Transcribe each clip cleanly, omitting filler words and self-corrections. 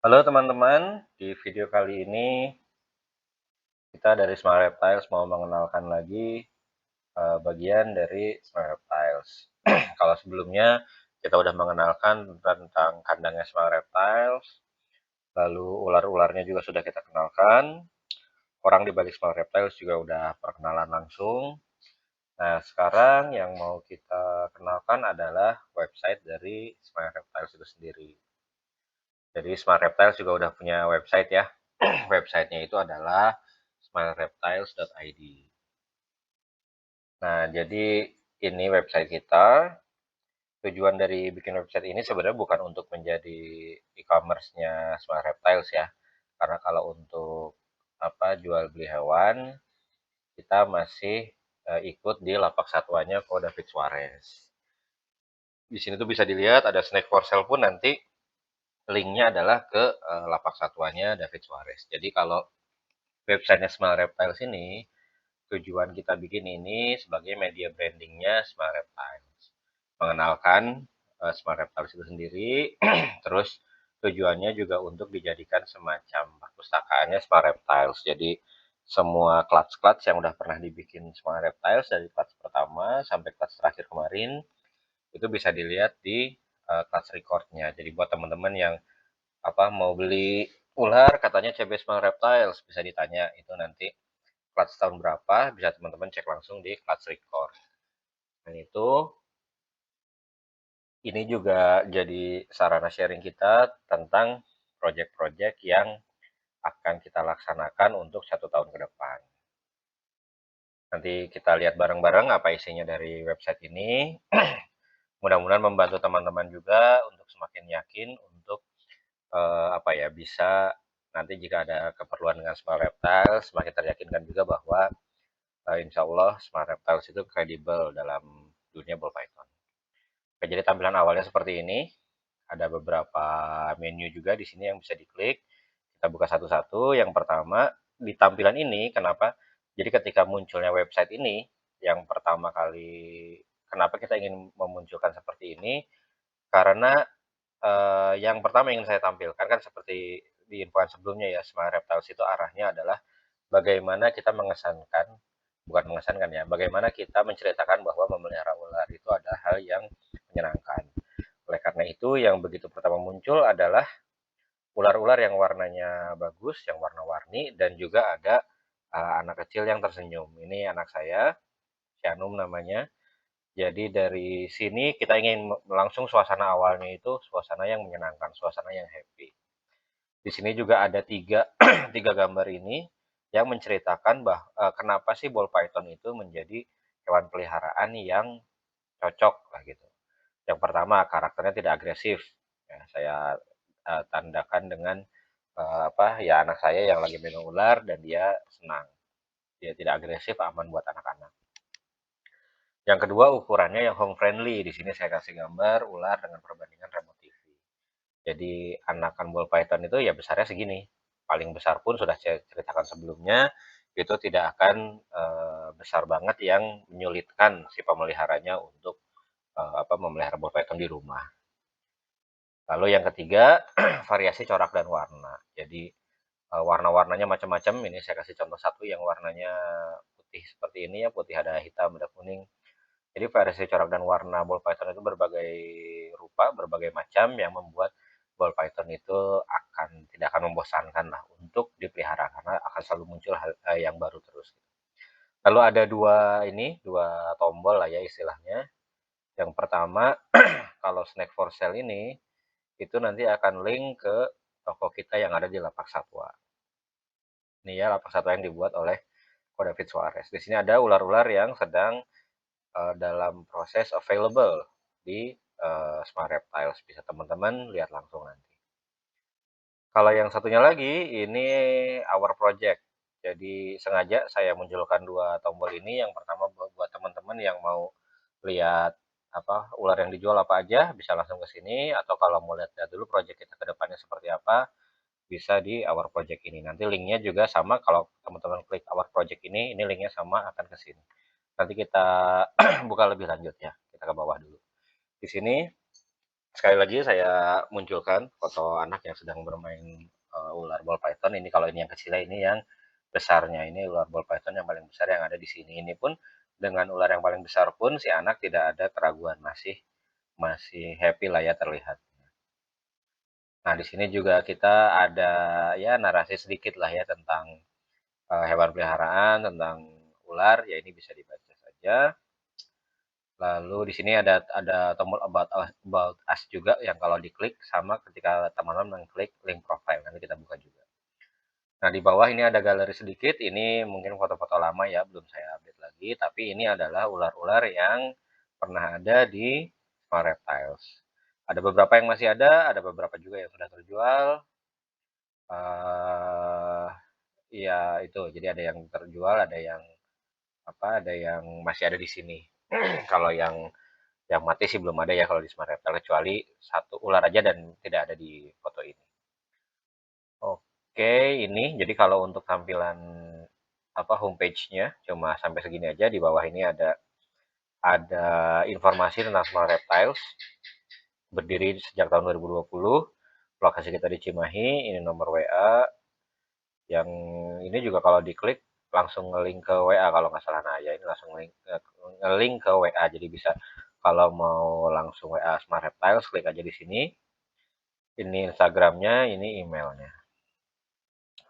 Halo teman-teman, di video kali ini kita dari Smart Reptiles mau mengenalkan lagi bagian dari Smart Reptiles. Kalau sebelumnya kita udah mengenalkan tentang kandangnya Smart Reptiles, lalu ular-ularnya juga sudah kita kenalkan, orang di balik Smart Reptiles juga udah perkenalan langsung. Nah, sekarang yang mau kita kenalkan adalah website dari Smart Reptiles itu sendiri. Jadi Smart Reptiles juga udah punya website ya. Websitenya itu adalah smilereptiles.id. Nah, jadi ini website kita. Tujuan dari bikin website ini sebenarnya bukan untuk menjadi e-commerce-nya Smart Reptiles ya. Karena kalau untuk jual beli hewan, kita masih ikut di lapak satuannya Ko David Suarez. Di sini tuh bisa dilihat ada snack for sale pun nanti linknya adalah ke lapak satuannya David Suarez. Jadi kalau websitenya Smart Reptiles ini tujuan kita bikin ini sebagai media brandingnya Smart Reptiles. Mengenalkan Smart Reptiles itu sendiri, terus tujuannya juga untuk dijadikan semacam perpustakaannya Smart Reptiles. Jadi semua clutch-clutch yang udah pernah dibikin Smart Reptiles dari clutch pertama sampai clutch terakhir kemarin itu bisa dilihat di clutch recordnya. Jadi buat teman-teman yang mau beli ular katanya CB Smart Reptiles bisa ditanya itu nanti clutch tahun berapa bisa teman-teman cek langsung di clutch record. Dan itu ini juga jadi sarana sharing kita tentang proyek-proyek yang akan kita laksanakan untuk 1 tahun ke depan. Nanti kita lihat bareng-bareng apa isinya dari website ini. Mudah-mudahan membantu teman-teman juga untuk semakin yakin untuk bisa nanti jika ada keperluan dengan Smart Reptiles semakin teryakinkan juga bahwa insya Allah Smart Reptiles itu kredibel dalam dunia ball python. Oke, jadi tampilan awalnya seperti ini. Ada beberapa menu juga di sini yang bisa diklik. Kita buka satu-satu. Yang pertama, di tampilan ini, kenapa? Jadi ketika munculnya website ini, yang pertama kali, kenapa kita ingin memunculkan seperti ini? Karena yang pertama ingin saya tampilkan kan seperti di infoan sebelumnya ya, Smart Reptiles itu arahnya adalah bagaimana kita mengesankan, bukan mengesankan ya, bagaimana kita menceritakan bahwa memelihara ular itu adalah hal yang menyenangkan. Oleh karena itu, yang begitu pertama muncul adalah ular-ular yang warnanya bagus, yang warna-warni, dan juga ada anak kecil yang tersenyum. Ini anak saya, Shanum namanya. Jadi dari sini kita ingin langsung suasana awalnya itu suasana yang menyenangkan, suasana yang happy. Di sini juga ada tiga gambar ini yang menceritakan kenapa sih ball python itu menjadi hewan peliharaan yang cocok lah gitu. Yang pertama, karakternya tidak agresif. Ya, saya tandakan dengan ya anak saya yang lagi megang ular dan dia senang. Dia tidak agresif, aman buat anak-anak. Yang kedua, ukurannya yang home friendly. Di sini saya kasih gambar ular dengan perbandingan remote TV. Jadi anakan ball python itu ya besarnya segini. Paling besar pun sudah saya ceritakan sebelumnya, itu tidak akan besar banget yang menyulitkan si pemeliharanya untuk memelihara ball python di rumah. Lalu yang ketiga, variasi corak dan warna. Jadi warna-warnanya macam-macam. Ini saya kasih contoh satu yang warnanya putih seperti ini ya, putih ada hitam, ada kuning. Jadi variasi corak dan warna ball python itu berbagai rupa, berbagai macam yang membuat ball python itu tidak akan membosankan lah untuk dipelihara karena akan selalu muncul hal yang baru terus. Lalu ada dua tombol lah ya istilahnya. Yang pertama, kalau snack for sale ini itu nanti akan link ke toko kita yang ada di lapak satwa. Ini ya lapak satwa yang dibuat oleh Ko David Suarez. Di sini ada ular-ular yang sedang dalam proses available di Smart Reptiles. Bisa teman-teman lihat langsung nanti. Kalau yang satunya lagi, ini our project. Jadi sengaja saya munculkan dua tombol ini. Yang pertama buat teman-teman yang mau lihat ular yang dijual apa aja, bisa langsung ke sini. Atau kalau mau lihat dulu project kita ke depannya seperti apa, bisa di our project ini. Nanti linknya juga sama, kalau teman-teman klik our project ini linknya sama akan ke sini. Nanti kita buka lebih lanjut ya. Kita ke bawah dulu. Di sini Sekali lagi saya munculkan foto anak yang sedang bermain ular ball python. Ini kalau ini yang kecilnya, ini yang besarnya. Ini ular ball python yang paling besar yang ada di sini. Ini pun dengan ular yang paling besar pun si anak tidak ada keraguan, masih masih happy lah ya terlihat. Nah, di sini juga kita ada ya narasi sedikit lah ya tentang hewan peliharaan, tentang ular, ya ini bisa dibaca saja. Lalu di sini ada tombol about us juga yang kalau diklik sama ketika teman-teman mengklik link profile. Nanti kita buka juga. Nah, di bawah ini ada galeri sedikit. Ini mungkin foto-foto lama ya, belum saya update lagi. Tapi ini adalah ular-ular yang pernah ada di Smart Reptiles. Ada beberapa yang masih ada beberapa juga yang sudah terjual. uh, Iya itu. Jadi ada yang terjual, ada yang ada yang masih ada di sini. Kalau yang mati sih belum ada ya kalau di Smart Reptile, kecuali satu ular aja dan tidak ada di foto ini. Oke, ini jadi kalau untuk tampilan homepage-nya cuma sampai segini aja. Di bawah ini ada informasi tentang Smart Reptiles. Berdiri sejak tahun 2020. Lokasi kita di Cimahi. Ini nomor WA. Yang ini juga kalau diklik langsung ngelink ke WA kalau nggak salah. Nah, ya ini langsung ngelink ke WA. Jadi bisa kalau mau langsung WA Smart Reptiles, klik aja di sini. Ini Instagramnya, ini emailnya.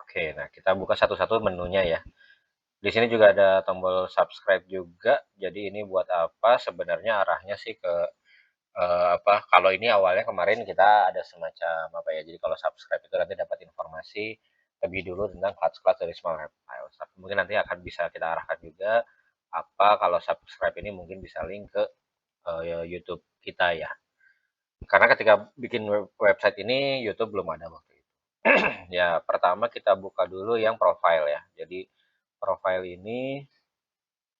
Oke, nah kita buka satu-satu menunya ya. Di sini juga ada tombol subscribe juga. Jadi ini buat apa? Sebenarnya arahnya sih ke kalau ini awalnya kemarin kita ada semacam apa ya? Jadi kalau subscribe itu nanti dapat informasi lebih dulu tentang kelas-kelas dari Small Reptiles. Tapi mungkin nanti akan bisa kita arahkan juga apa kalau subscribe ini mungkin bisa link ke YouTube kita ya. Karena ketika bikin website ini YouTube belum ada waktu itu. Ya, pertama kita buka dulu yang profile ya. Jadi profile ini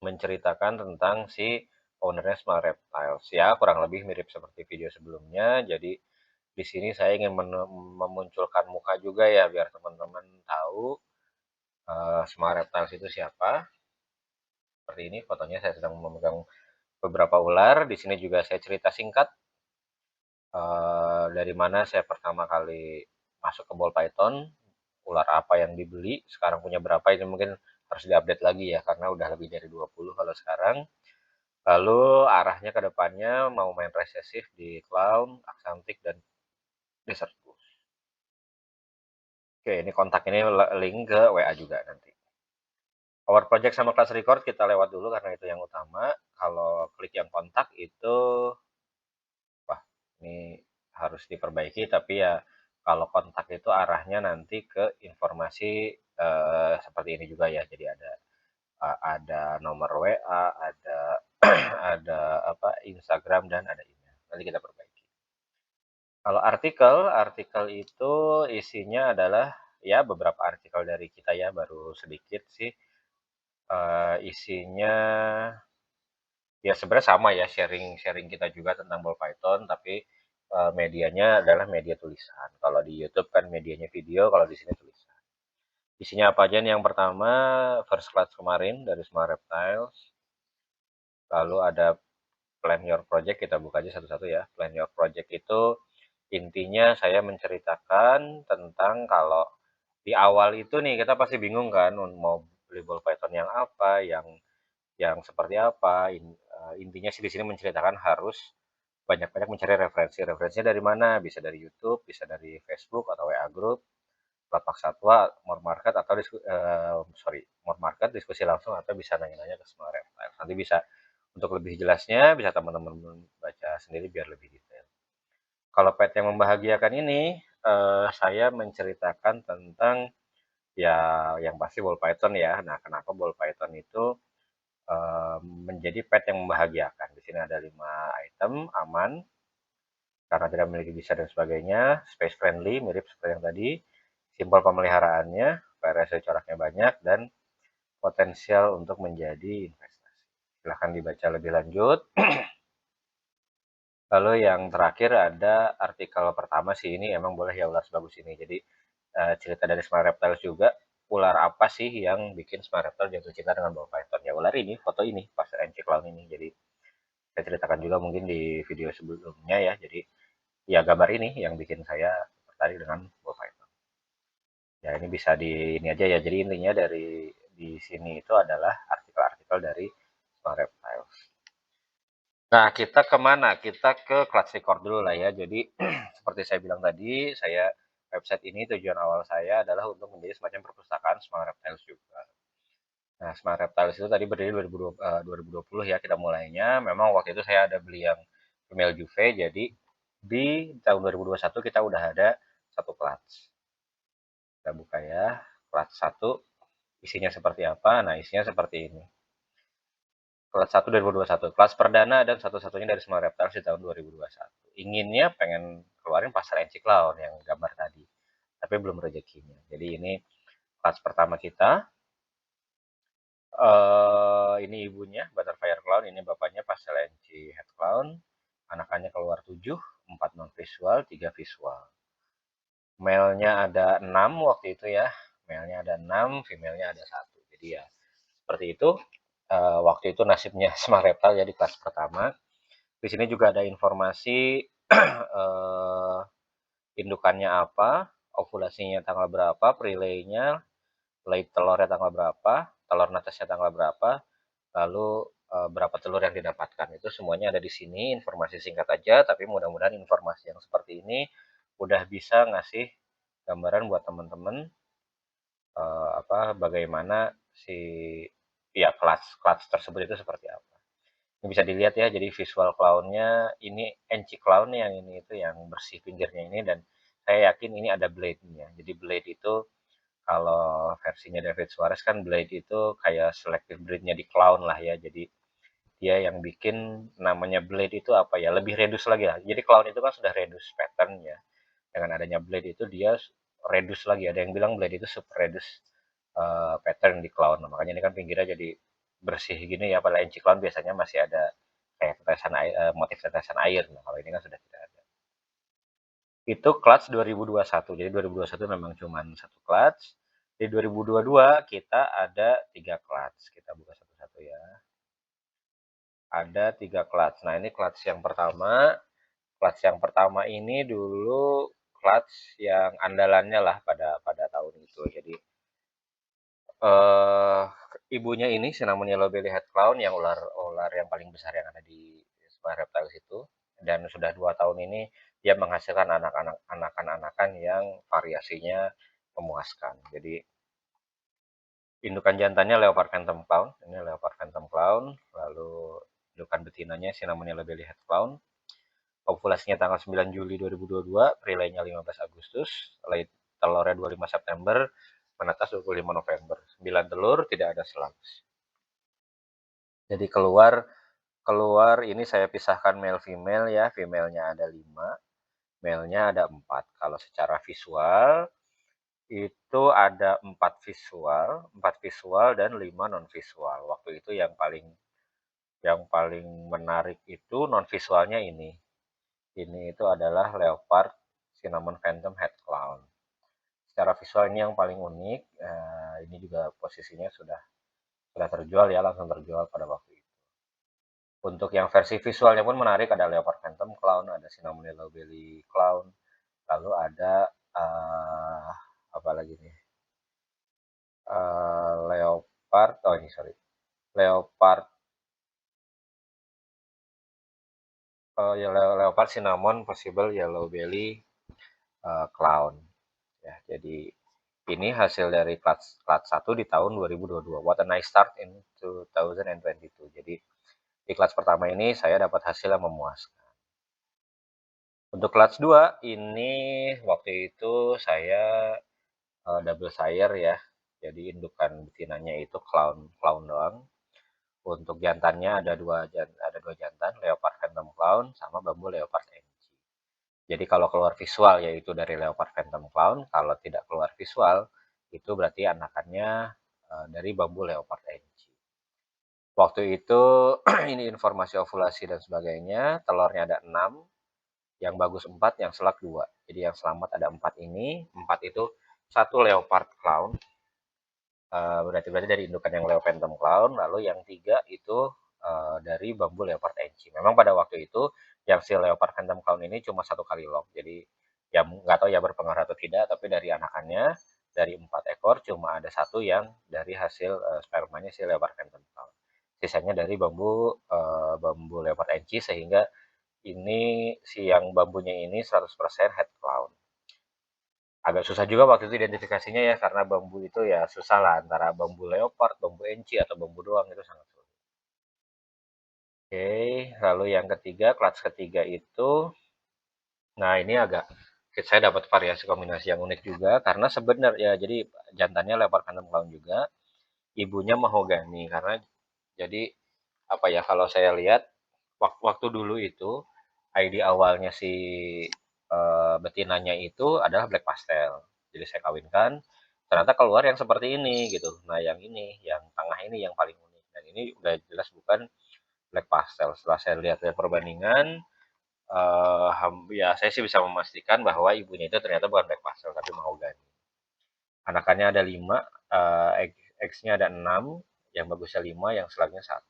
menceritakan tentang si ownernya Small Reptiles ya, kurang lebih mirip seperti video sebelumnya. Jadi di sini saya ingin memunculkan muka juga ya biar teman-teman tahu Small Reptiles itu siapa. Seperti ini fotonya saya sedang memegang beberapa ular. Di sini juga saya cerita singkat dari mana saya pertama kali masuk ke ball python, ular apa yang dibeli, sekarang punya berapa, ini mungkin harus diupdate lagi ya karena udah lebih dari 20 kalau sekarang. Lalu arahnya ke depannya mau main resesif di clown, aksantik, dan desert goose. Oke, ini kontak ini link ke WA juga nanti. Power project sama class record kita lewat dulu karena itu yang utama. Kalau klik yang kontak itu, wah ini harus diperbaiki. Tapi ya kalau kontak itu arahnya nanti ke informasi seperti ini juga ya. Jadi ada nomor WA, ada ada Instagram dan ada email. Nanti kita perbaiki. Kalau artikel itu isinya adalah ya beberapa artikel dari kita ya, baru sedikit sih. Isinya ya sebenarnya sama ya, sharing-sharing kita juga tentang ball python, tapi medianya adalah media tulisan. Kalau di YouTube kan medianya video, kalau di sini tulisan. Isinya apa aja nih? Yang pertama first class kemarin dari Smart Reptiles. Lalu ada plan your project, kita buka aja satu-satu ya. Plan your project itu intinya saya menceritakan tentang kalau di awal itu nih kita pasti bingung kan mau beli ball python yang apa, yang seperti apa. Intinya sih di sini menceritakan harus banyak-banyak mencari referensi. Referensinya dari mana? Bisa dari YouTube, bisa dari Facebook atau WA Group, Lapak Satwa, More Market, atau More Market, diskusi langsung, atau bisa nanya-nanya ke semua reptile. Nanti bisa untuk lebih jelasnya bisa teman-teman baca sendiri biar lebih detail. Kalau pet yang membahagiakan ini, saya menceritakan tentang ya yang pasti ball python ya. Nah, kenapa ball python itu menjadi pet yang membahagiakan? Di sini ada 5 item, aman, karena tidak memiliki bisa dan sebagainya, space friendly, mirip seperti yang tadi, simpel pemeliharaannya, PRS coraknya banyak, dan potensial untuk menjadi investasi. Silahkan dibaca lebih lanjut. Lalu yang terakhir ada artikel pertama sih, ini emang boleh ya ular sebagus ini. Jadi cerita dari Smart Reptiles juga, ular apa sih yang bikin Smart Reptiles jatuh cinta dengan ball python? Ya ular ini, foto ini, pas NC Clown ini. Jadi saya ceritakan juga mungkin di video sebelumnya ya. Jadi ya gambar ini yang bikin saya tertarik dengan bull python. Ya ini bisa di ini aja ya. Jadi intinya dari di sini itu adalah artikel-artikel dari Smart Reptiles. Nah, kita kemana? Kita ke class record dulu lah ya. Jadi, seperti saya bilang tadi, saya website ini tujuan awal saya adalah untuk menjadi semacam perpustakaan Smart Reptiles juga. Nah, Smart Reptiles itu tadi berdiri 2020 ya kita mulainya. Memang waktu itu saya ada beli yang female juve, jadi di tahun 2021 kita udah ada satu kelas. Kita buka ya, kelas satu isinya seperti apa? Nah, isinya seperti ini. Kelas 1 2021, kelas perdana dan satu-satunya dari Smart Reptiles di tahun 2021. Inginnya pengen keluarin pasar NC Clown yang gambar tadi, tapi belum rezekinya. Jadi ini kelas pertama kita. Ini ibunya Butterfire Clown, ini bapaknya Pastel NC Head Clown. Anak-anaknya keluar 7, 4 non visual, 3 visual. Male-nya ada 6 waktu itu ya. Male-nya ada 6, female-nya ada 1. Jadi ya seperti itu. Waktu itu nasibnya Smart Reptile jadi kelas pertama. Di sini juga ada informasi indukannya apa, ovulasinya tanggal berapa, prelaynya, lay telurnya tanggal berapa, telur netesnya tanggal berapa, lalu berapa telur yang didapatkan. Itu semuanya ada di sini, informasi singkat aja, tapi mudah-mudahan informasi yang seperti ini udah bisa ngasih gambaran buat teman-teman bagaimana si ya kelas tersebut itu seperti apa. Ini bisa dilihat ya, jadi visual clown-nya ini NC clown yang ini itu yang bersih pinggirnya ini, dan saya yakin ini ada blade-nya. Jadi blade itu kalau versinya David Suarez kan blade itu kayak selective breed-nya di clown lah ya. Jadi dia yang bikin namanya blade itu apa ya, lebih reduce lagi lah. Jadi clown itu kan sudah reduce pattern-nya. Dengan adanya blade itu dia reduce lagi. Ada yang bilang blade itu super reduce pattern di clown. Nah, makanya ini kan pinggirnya jadi bersih gini ya. Pada NC clown biasanya masih ada kayak tetesan air, motif tetesan air. Nah, kalau ini kan sudah tidak ada. Itu kelas 2021. Jadi 2021 memang cuma satu kelas. Di 2022 kita ada 3 kelas. Kita buka satu-satu ya. Ada 3 kelas. Nah, ini kelas yang pertama. Kelas yang pertama ini dulu kelas yang andalannya lah pada tahun itu. Jadi eh ibunya ini cinnamon yellow belly head clown yang ular yang paling besar yang ada di Smart Reptiles itu, dan sudah 2 tahun ini dia menghasilkan anak-anak anakan-anakan yang variasinya memuaskan. Jadi indukan jantannya Leopard Phantom Clown, ini Leopard Phantom Clown, lalu indukan betinanya cinnamon yellow belly head clown. Ovulasinya tanggal 9 Juli 2022, prelaynya 15 Agustus, lay telurnya 25 September, menetas 25 November. 9 telur, tidak ada selang. Jadi keluar keluar ini saya pisahkan male female ya. Female-nya ada 5, male-nya ada 4. Kalau secara visual itu ada 4 visual dan 5 non visual. Waktu itu yang paling menarik itu non visualnya ini. Ini itu adalah leopard cinnamon phantom head clown. Secara visual ini yang paling unik. Ini juga posisinya sudah terjual ya, langsung terjual pada waktu itu. Untuk yang versi visualnya pun menarik, ada Leopard Phantom Clown, ada Cinnamon Yellow Belly Clown, lalu ada apa lagi nih? Leopard, oh ini sorry, Leopard, ya Leopard Cinnamon Possible Yellow Belly Clown. Ya, jadi ini hasil dari kelas 1 di tahun 2022. What a nice start in 2022. Jadi di kelas pertama ini saya dapat hasil yang memuaskan. Untuk kelas 2 ini waktu itu saya double sire ya. Jadi indukan betinanya itu clown clown doang. Untuk jantannya ada dua jantan, Leopard Phantom Clown sama Bambu Leopard NG. Jadi kalau keluar visual yaitu dari Leopard Phantom Clown, kalau tidak keluar visual itu berarti anakannya dari Bambu Leopard NG. Waktu itu ini informasi ovulasi dan sebagainya, telurnya ada 6, yang bagus 4, yang selak 2. Jadi yang selamat ada 4 ini. 4 itu satu Leopard Clown, berarti dari indukan yang Leo Phantom Clown, lalu yang 3 itu dari Bambu Leopard NC. Memang pada waktu itu yang si leopard phantom clown ini cuma 1 kali lock. Jadi ya nggak tahu ya berpengaruh atau tidak, tapi dari anakannya dari 4 ekor cuma ada satu yang dari hasil spermanya si leopard phantom clown. Sisanya dari bambu leopard enci, sehingga ini si yang bambunya ini 100% head clown. Agak susah juga waktu itu identifikasinya ya, karena bambu itu ya susah lah antara bambu leopard, bambu enci, atau bambu doang, itu sangat sulit. Oke, lalu yang ketiga, clutch ketiga itu, nah ini agak saya dapat variasi kombinasi yang unik juga, karena sebenarnya jadi jantannya leopard phantom clown juga, ibunya mahogani. Karena jadi apa ya, kalau saya lihat waktu dulu itu ID awalnya si betinanya itu adalah black pastel. Jadi saya kawinkan, ternyata keluar yang seperti ini gitu. Nah yang ini, yang tengah ini yang paling unik. Dan ini udah jelas bukan black pastel. Setelah saya lihat dari perbandingan, ya saya sih bisa memastikan bahwa ibunya itu ternyata bukan black pastel tapi mahogani. Anakannya ada 5, X-nya ada 6, yang bagusnya 5, yang selagnya 1.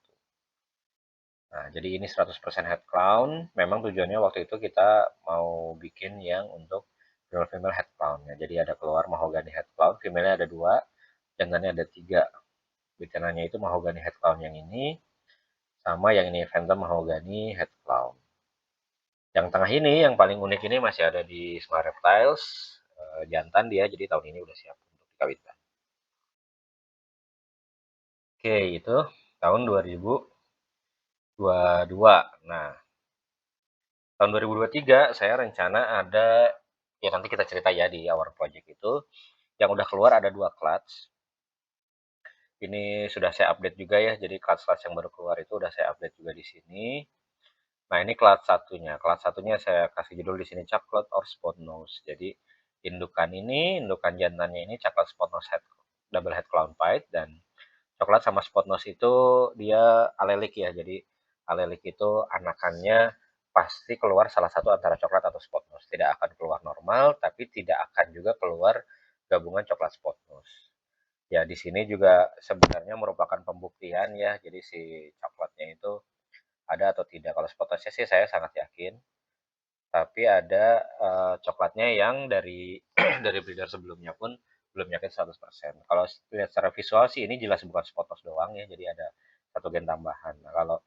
Nah, jadi ini 100% head clown. Memang tujuannya waktu itu kita mau bikin yang untuk female head clown ya. Jadi ada keluar mahogany head clown, female-nya ada 2, jantannya ada 3. Betinanya itu mahogany head clown yang ini, sama yang ini phantom mahogany head clown. Yang tengah ini, yang paling unik ini masih ada di Smart Reptiles, jantan dia, jadi tahun ini udah siap untuk dikawinkan. Oke, itu tahun 2022. Nah, tahun 2023 saya rencana ada, ya nanti kita cerita ya di Our Project itu, yang udah keluar ada 2 clutch. Ini sudah saya update juga ya, jadi clutch-clutch yang baru keluar itu udah saya update juga di sini. Nah, ini clutch satunya. Clutch satunya saya kasih judul di sini Chocolate or Spot Nose. Jadi indukan jantannya ini Chocolate Spot Nose double head clown pied, dan coklat sama spot nose itu dia alelik ya. Jadi alelik itu anakannya pasti keluar salah satu antara coklat atau spot nose. Tidak akan keluar normal, tapi tidak akan juga keluar gabungan coklat spot nose. Ya di sini juga sebenarnya merupakan pembuktian ya. Jadi si coklatnya itu ada atau tidak. Kalau spot nose sih saya sangat yakin. Tapi ada coklatnya yang dari dari breeder sebelumnya pun belum yakin 100%. Kalau lihat secara visual sih ini jelas bukan spot nose doang ya, jadi ada satu gen tambahan. Nah, kalau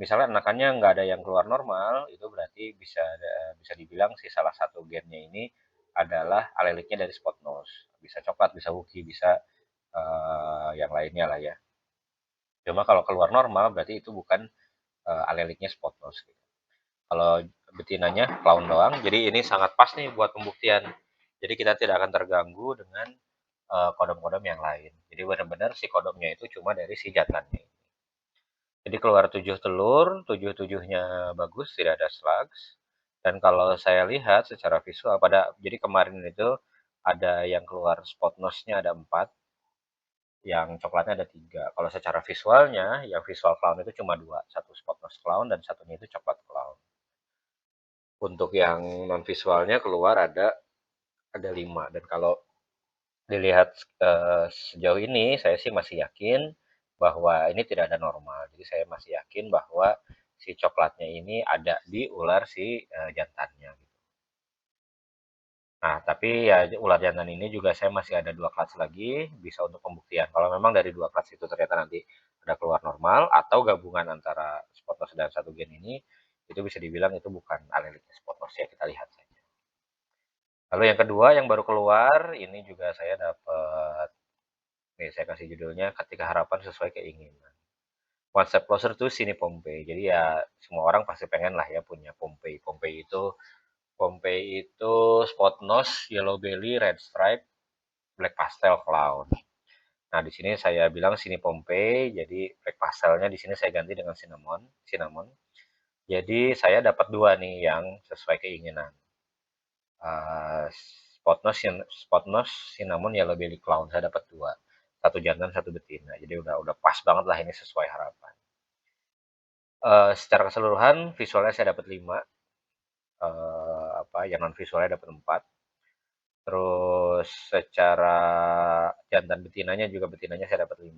misalnya anakannya nggak ada yang keluar normal, itu berarti bisa dibilang sih salah satu gennya ini adalah aleliknya dari spot nose. Bisa coklat, bisa wuki, bisa yang lainnya lah ya. Cuma kalau keluar normal berarti itu bukan aleliknya spot nose. Kalau betinanya clown doang, jadi ini sangat pas nih buat pembuktian. Jadi kita tidak akan terganggu dengan kodam-kodam yang lain. Jadi benar-benar si kodomnya itu cuma dari si jantannya. Jadi keluar 7 telur, 7-7-nya bagus, tidak ada slugs. Dan kalau saya lihat secara visual jadi kemarin itu ada yang keluar spot nose-nya ada 4, yang coklatnya ada 3. Kalau secara visualnya, yang visual clown itu cuma 2, satu spot nose clown dan satunya itu coklat clown. Untuk yang non visualnya keluar ada 5, dan kalau dilihat sejauh ini saya sih masih yakin bahwa ini tidak ada normal. Jadi saya masih yakin bahwa si coklatnya ini ada di ular si jantannya. Nah, tapi ya ular jantan ini juga saya masih ada 2 clutch lagi bisa untuk pembuktian. Kalau memang dari 2 clutch itu ternyata nanti ada keluar normal atau gabungan antara spotnose dan satu gen ini, itu bisa dibilang itu bukan aleliknya spotnose ya, kita lihat saja. Lalu yang kedua yang baru keluar, ini juga saya dapat, nih saya kasih judulnya Ketika Harapan Sesuai Keinginan. One Step Closer to Sini Pompei. Jadi ya semua orang pasti pengen lah ya punya Pompei. Pompei itu spot nose, yellow belly, red stripe, black pastel clown. Nah, di sini saya bilang sini Pompei, jadi black pastelnya di sini saya ganti dengan cinnamon. Jadi saya dapat 2 nih yang sesuai keinginan. Spot nose cinnamon yellow belly clown saya dapat 2, satu jantan satu betina. Jadi udah pas banget lah, ini sesuai harapan. Secara keseluruhan visualnya saya dapat 5, yang non visualnya dapat 4. Terus secara jantan betinanya saya dapat 5,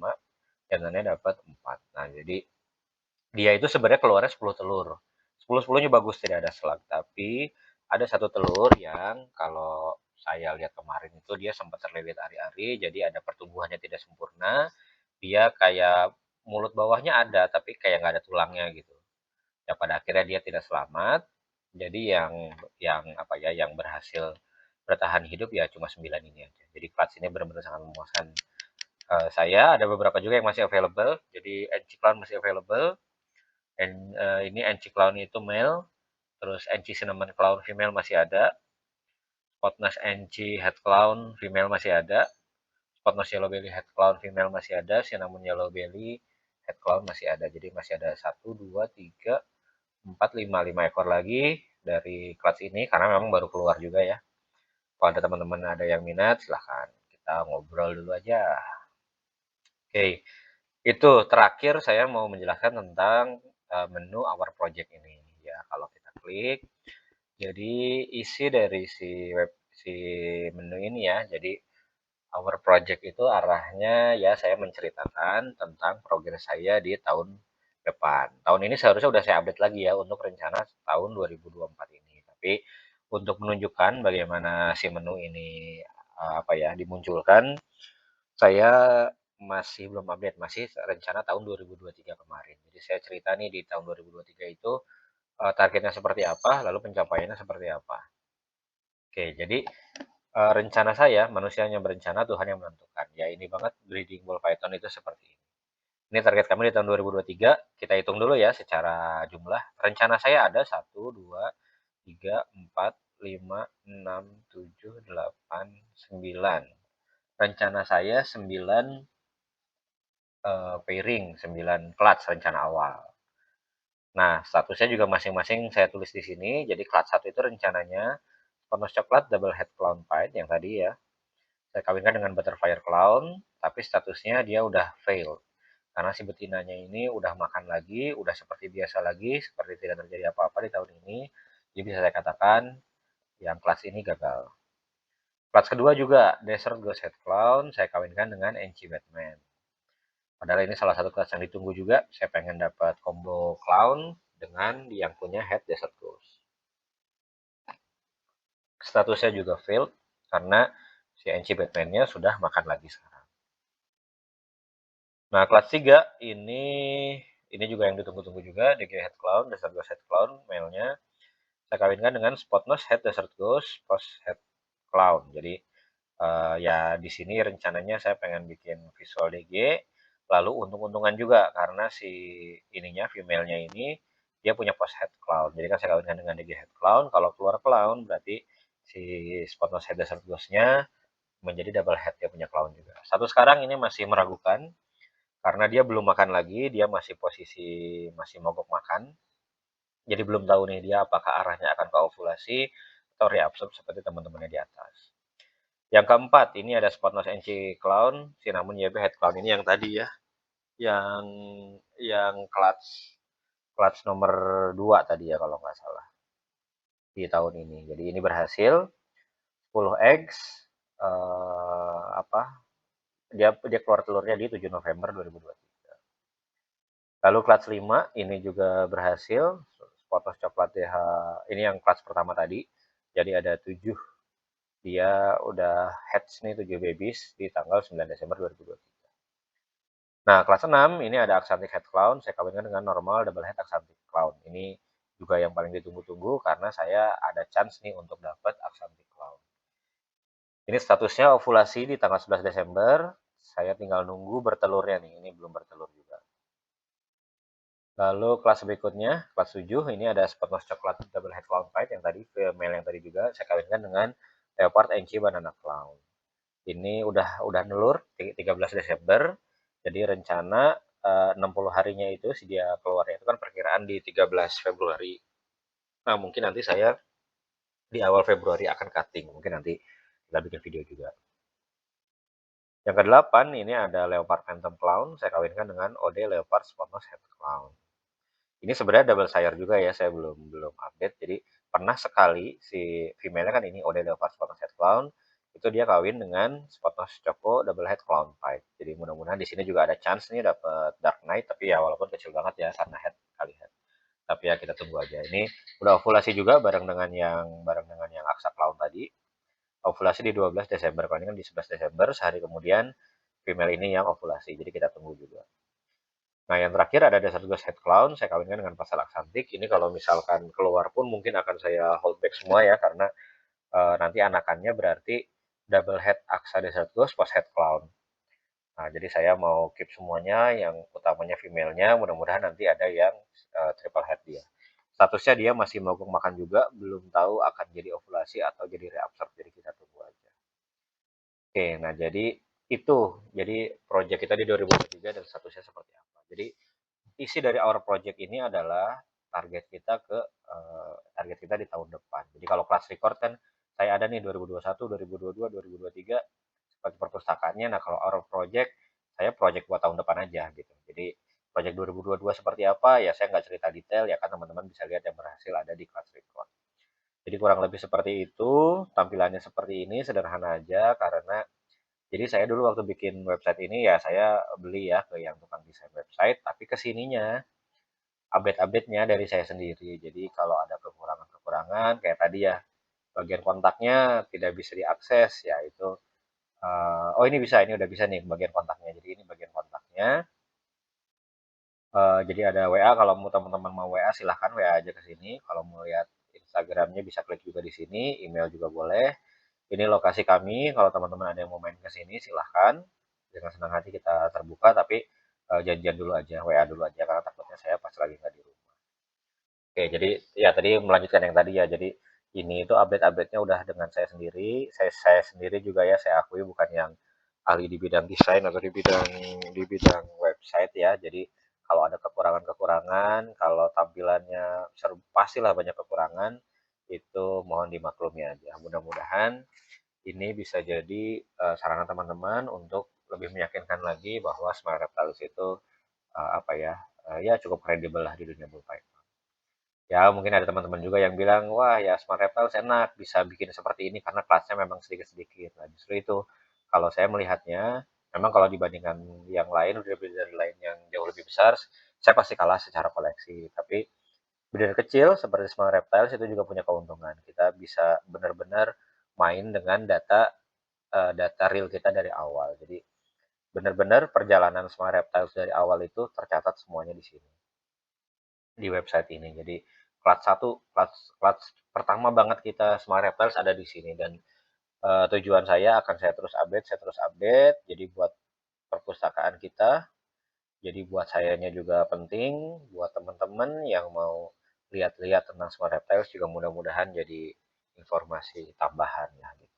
jantannya dapat 4. Nah, jadi dia itu sebenarnya keluarnya 10 telur. 10-10-nya bagus, tidak ada slug. Tapi ada satu telur yang kalau saya lihat kemarin itu dia sempat terlilit ari-ari, jadi ada pertumbuhannya tidak sempurna. Dia kayak mulut bawahnya ada, tapi kayak nggak ada tulangnya gitu. Ya pada akhirnya dia tidak selamat. Jadi yang apa ya, yang berhasil bertahan hidup ya cuma 9 ini aja. Jadi clutch ini benar-benar sangat memuaskan. Saya ada beberapa juga yang masih available. Jadi NC Clown masih available. Ini NC Clown itu male, terus NC Cinnamon Clown female masih ada. Spotnose NC Head Clown female masih ada. Spotnose Yellow Belly Head Clown female masih ada. Cinnamon Yellow Belly Head Clown masih ada. Jadi masih ada 1, 2, 3, 4, 5 ekor lagi dari clutch ini karena memang baru keluar juga ya. Kalau ada teman-teman ada yang minat, silahkan kita ngobrol dulu aja. Oke, itu terakhir saya mau menjelaskan tentang menu Our Project ini. Ya, kalau kita klik, jadi isi dari si menu ini ya. Jadi Our Project itu arahnya ya saya menceritakan tentang progres saya di tahun depan. Tahun ini seharusnya udah saya update lagi ya untuk rencana tahun 2024 ini. Tapi untuk menunjukkan bagaimana si menu ini apa ya dimunculkan, saya masih belum update, masih rencana tahun 2023 kemarin. Jadi saya cerita nih di tahun 2023 itu targetnya seperti apa, lalu pencapaiannya seperti apa. Oke, jadi rencana saya, manusianya berencana, Tuhan yang menentukan. Ya ini banget breeding ball python itu seperti ini. Ini target kami di tahun 2023. Kita hitung dulu ya secara jumlah. Rencana saya ada 1, 2, 3, 4, 5, 6, 7, 8, 9. Rencana saya 9 pairing, 9 clutch rencana awal. Nah, statusnya juga masing-masing saya tulis di sini. Jadi clutch 1 itu rencananya Spotnose coklat double head clown pied yang tadi ya. Saya kawinkan dengan butterfly clown, tapi statusnya dia udah fail. Karena si betinanya ini udah makan lagi, udah seperti biasa lagi, seperti tidak terjadi apa-apa di tahun ini. Jadi bisa saya katakan yang kelas ini gagal. Kelas kedua juga Desert Ghost Head Clown, saya kawinkan dengan NC Batman. Padahal ini salah satu kelas yang ditunggu juga. Saya pengen dapat combo clown dengan yang punya head Desert Ghost. Statusnya juga failed karena si NC Batman-nya sudah makan lagi sekarang. Nah, kelas 3 ini juga yang ditunggu-tunggu juga, DG Head Clown, Desert Ghost Head Clown, male-nya. Saya kawinkan dengan Spotnose Head Desert Ghost, Post Head Clown. Jadi ya di sini rencananya saya pengen bikin visual DG, lalu untung-untungan juga karena si ininya female-nya ini dia punya post head clown. Jadi kan saya kawinkan dengan DG head clown. Kalau keluar clown berarti si Spotnose Head Desert Ghost-nya menjadi double head, dia punya clown juga. Satu sekarang ini masih meragukan karena dia belum makan lagi, dia masih posisi masih mogok makan. Jadi belum tahu nih dia apakah arahnya akan ke ovulasi atau reabsorb seperti teman-temannya di atas. Yang keempat, ini ada Spotnose NC Clown, Cinnamon YB Head Clown ini yang tadi ya, yang clutch nomor 2 tadi ya kalau nggak salah di tahun ini. Jadi ini berhasil 10 eggs apa dia keluar telurnya di 7 November 2023. Lalu clutch 5 ini juga berhasil, Spotnose coklat DH ini yang clutch pertama tadi. Jadi ada 7, dia udah hatch nih 7 babies di tanggal 9 Desember 2023. Nah, kelas 6 ini ada Axanthic Head Clown, saya kawinkan dengan normal double head Axanthic Clown. Ini juga yang paling ditunggu-tunggu karena saya ada chance nih untuk dapat Axanthic Clown. Ini statusnya ovulasi di tanggal 11 Desember, saya tinggal nunggu bertelurnya nih, ini belum bertelur juga. Lalu kelas berikutnya, kelas 7, ini ada Spotnose coklat double head clown pied yang tadi, female yang tadi juga, saya kawinkan dengan Leopard NC Banana Clown. Ini udah nelur 13 Desember, jadi rencana 60 harinya itu si dia keluarnya itu kan perkiraan di 13 Februari. Nah, mungkin nanti saya di awal Februari akan cutting, mungkin nanti kita bikin video juga. Yang ke-8 ini ada Leopard Phantom Clown, saya kawinkan dengan Ode Leopard Spotnose Head Clown. Ini sebenarnya double sire juga ya, saya belum update. Jadi pernah sekali si female-nya kan ini Ode Leopard Spotnose Head Clown, itu dia kawin dengan Spotnose Choco double head clown pied. Jadi mudah-mudahan di sini juga ada chance nih dapat Dark Knight, tapi ya walaupun kecil banget ya karena head kali head. Tapi ya kita tunggu aja. Ini udah ovulasi juga bareng dengan yang Aksa Clown tadi. Ovulasi di 12 Desember. Kalau ini kan di 11 Desember, sehari kemudian female ini yang ovulasi. Jadi kita tunggu juga. Nah, yang terakhir ada Desert Ghost Head Clown, saya kawinkan dengan pasal aksantik. Ini kalau misalkan keluar pun mungkin akan saya hold back semua ya, karena nanti anakannya berarti double head Aksa Desert Ghost plus head clown. Nah, jadi saya mau keep semuanya, yang utamanya female-nya, mudah-mudahan nanti ada yang triple head dia. Statusnya dia masih mogok makan juga, belum tahu akan jadi ovulasi atau jadi reabsorb, jadi kita tunggu aja. Oke, nah jadi itu, jadi project kita di 2023 dan statusnya seperti apa. Jadi isi dari our project ini adalah target kita target kita di tahun depan. Jadi kalau kelas record kan saya ada nih 2021, 2022, 2023 seperti perpustakaannya. Nah, kalau our project saya project buat tahun depan aja gitu. Jadi project 2022 seperti apa ya saya nggak cerita detail ya kan teman-teman bisa lihat yang berhasil ada di kelas record. Jadi kurang lebih seperti itu, tampilannya seperti ini sederhana aja karena jadi saya dulu waktu bikin website ini ya saya beli ya ke yang tukang desain website, tapi kesininya update-update-nya dari saya sendiri. Jadi kalau ada kekurangan-kekurangan kayak tadi ya, bagian kontaknya tidak bisa diakses ya itu oh ini bisa, ini udah bisa nih bagian kontaknya. Jadi ini bagian kontaknya. Jadi ada WA kalau mau teman-teman mau WA silahkan WA aja ke sini. Kalau mau lihat Instagramnya bisa klik juga di sini, email juga boleh. Ini lokasi kami, kalau teman-teman ada yang mau main ke sini silahkan. Dengan senang hati kita terbuka, tapi janjian dulu aja, WA dulu aja karena takutnya saya pas lagi nggak di rumah. Oke, jadi ya tadi melanjutkan yang tadi ya. Jadi ini itu update-update-nya udah dengan saya sendiri. Saya sendiri juga ya saya akui bukan yang ahli di bidang desain atau di bidang website ya. Jadi kalau ada kekurangan-kekurangan, kalau tampilannya seru pastilah banyak kekurangan, itu mohon dimaklumi aja. Mudah-mudahan ini bisa jadi sarana teman-teman untuk lebih meyakinkan lagi bahwa Smart Reptiles itu apa ya, ya cukup kredibel lah di dunia bullfight. Ya, mungkin ada teman-teman juga yang bilang, wah ya Smart Reptiles enak, bisa bikin seperti ini karena kelasnya memang sedikit-sedikit. Nah, justru itu, kalau saya melihatnya, memang kalau dibandingkan yang lain, bidder lain yang jauh lebih besar, saya pasti kalah secara koleksi. Tapi bidder kecil seperti Smart Reptiles itu juga punya keuntungan. Kita bisa benar-benar main dengan data real kita dari awal. Jadi benar-benar perjalanan Smart Reptiles dari awal itu tercatat semuanya di sini di website ini. Jadi kelas satu, kelas pertama banget kita Smart Reptiles ada di sini dan tujuan saya akan saya terus update. Jadi buat perpustakaan kita, jadi buat sayanya juga penting, buat teman-teman yang mau lihat-lihat tentang Smart Reptiles juga mudah-mudahan jadi informasi tambahan ya. Gitu.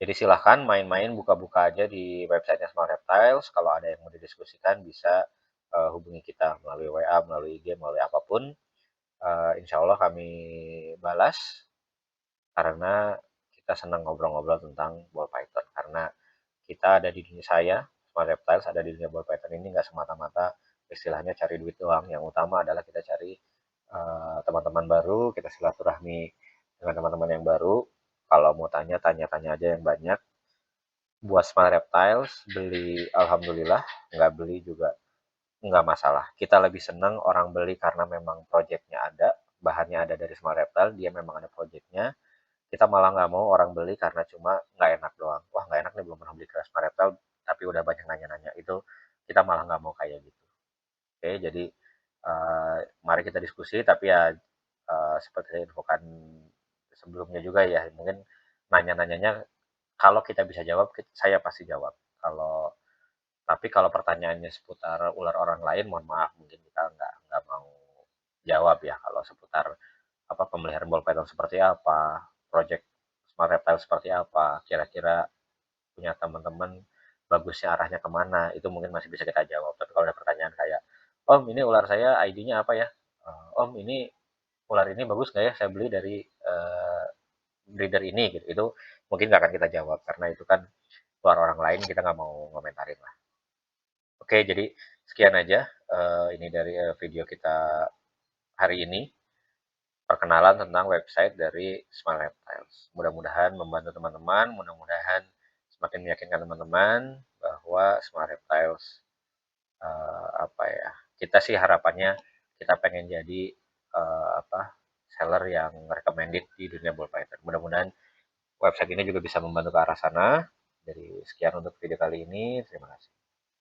Jadi silahkan main-main, buka-buka aja di websitenya Smart Reptiles. Kalau ada yang mau didiskusikan bisa hubungi kita melalui WA, melalui IG, melalui apapun. Insya Allah kami balas karena kita senang ngobrol-ngobrol tentang ball python karena kita ada di dunia saya Smart Reptiles ada di dunia ball python ini nggak semata-mata istilahnya cari duit doang, yang utama adalah kita cari teman-teman baru, kita silaturahmi dengan teman-teman yang baru. Kalau mau tanya-tanya aja yang banyak. Buat Smart Reptiles beli alhamdulillah, nggak beli juga nggak masalah. Kita lebih senang orang beli karena memang projectnya ada, bahannya ada dari Smart Reptile, dia memang ada projectnya. Kita malah nggak mau orang beli karena cuma nggak enak doang. Wah nggak enak nih belum pernah beli ke Smart Reptile, tapi udah banyak nanya-nanya. Itu kita malah nggak mau kayak gitu. Oke, jadi mari kita diskusi, tapi ya seperti saya infokan sebelumnya juga ya, mungkin nanya-nanyanya kalau kita bisa jawab, saya pasti jawab. Tapi kalau pertanyaannya seputar ular orang lain, mohon maaf, mungkin kita nggak mau jawab ya. Kalau seputar apa pemeliharaan ball python seperti apa, project Smart Reptile seperti apa, kira-kira punya teman-teman bagusnya arahnya kemana, itu mungkin masih bisa kita jawab. Tapi kalau ada pertanyaan kayak, Om ini ular saya ID-nya apa ya? Om ini ular ini bagus nggak ya? Saya beli dari breeder ini gitu. Itu mungkin nggak akan kita jawab karena itu kan ular orang lain kita nggak mau komentarin lah. Oke, jadi sekian aja ini dari video kita hari ini. Perkenalan tentang website dari Smart Reptiles. Mudah-mudahan membantu teman-teman, mudah-mudahan semakin meyakinkan teman-teman bahwa Smart Reptiles apa ya? Kita sih harapannya kita pengen jadi apa seller yang recommended di dunia ball fighter. Mudah-mudahan website ini juga bisa membantu ke arah sana. Jadi sekian untuk video kali ini. Terima kasih.